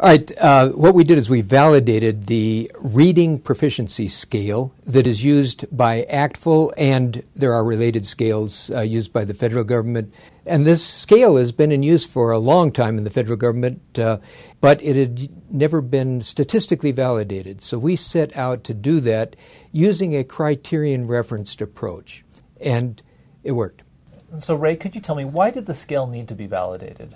All right, what we did is we validated the reading proficiency scale that is used by ACTFL, and there are related scales used by the federal government. And this scale has been in use for a long time in the federal government, but it had never been statistically validated. So we set out to do that using a criterion-referenced approach, and it worked. So Ray, could you tell me, why did the scale need to be validated?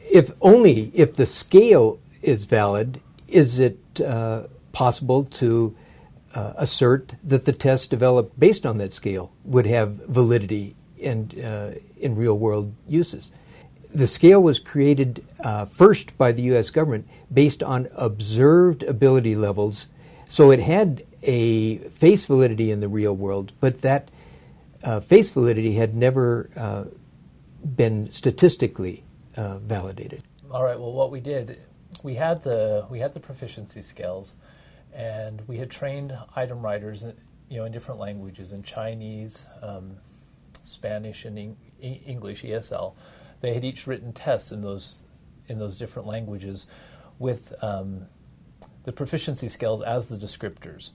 If the scale is valid, is it possible to assert that the test developed based on that scale would have validity in real-world uses? The scale was created first by the U.S. government based on observed ability levels, so it had a face validity in the real world, but that face validity had never been statistically validated. All right. Well, what we did, we had the proficiency scales, and we had trained item writers, in different languages, in Chinese, Spanish, and English (ESL). They had each written tests in those different languages, with the proficiency scales as the descriptors.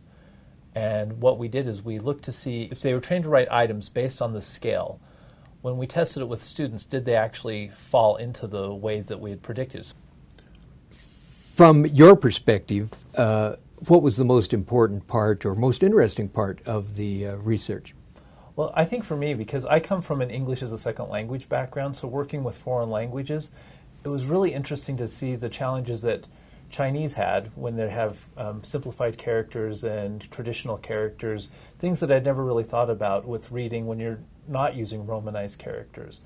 And what we did is we looked to see if they were trained to write items based on the scale. When we tested it with students, did they actually fall into the ways that we had predicted? From your perspective, what was the most important part or most interesting part of the research? Well, I think for me, because I come from an English as a second language background, so working with foreign languages, it was really interesting to see the challenges that Chinese had when they have simplified characters and traditional characters, things that I'd never really thought about with reading when you're not using Romanized characters.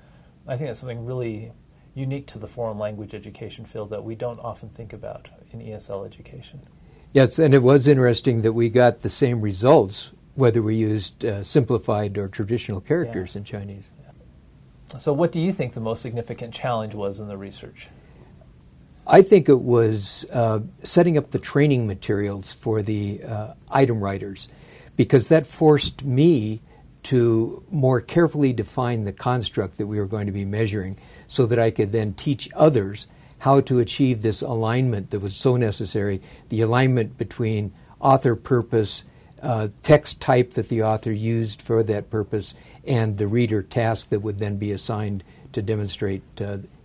I think that's something really unique to the foreign language education field that we don't often think about in ESL education. Yes, and it was interesting that we got the same results whether we used simplified or traditional characters in Chinese. Yeah. So what do you think the most significant challenge was in the research? I think it was setting up the training materials for the item writers, because that forced me to more carefully define the construct that we were going to be measuring so that I could then teach others how to achieve this alignment that was so necessary, the alignment between author purpose, text type that the author used for that purpose, and the reader task that would then be assigned to demonstrate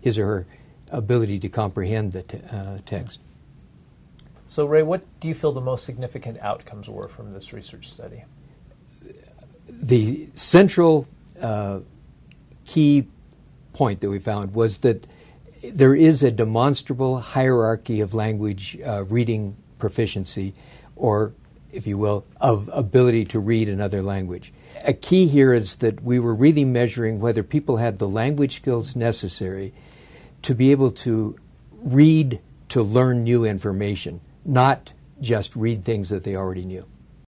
his or her ability to comprehend the text. So Ray, what do you feel the most significant outcomes were from this research study? The central key point that we found was that there is a demonstrable hierarchy of language reading proficiency, or, if you will, of ability to read another language. A key here is that we were really measuring whether people had the language skills necessary to be able to read to learn new information, not just read things that they already knew.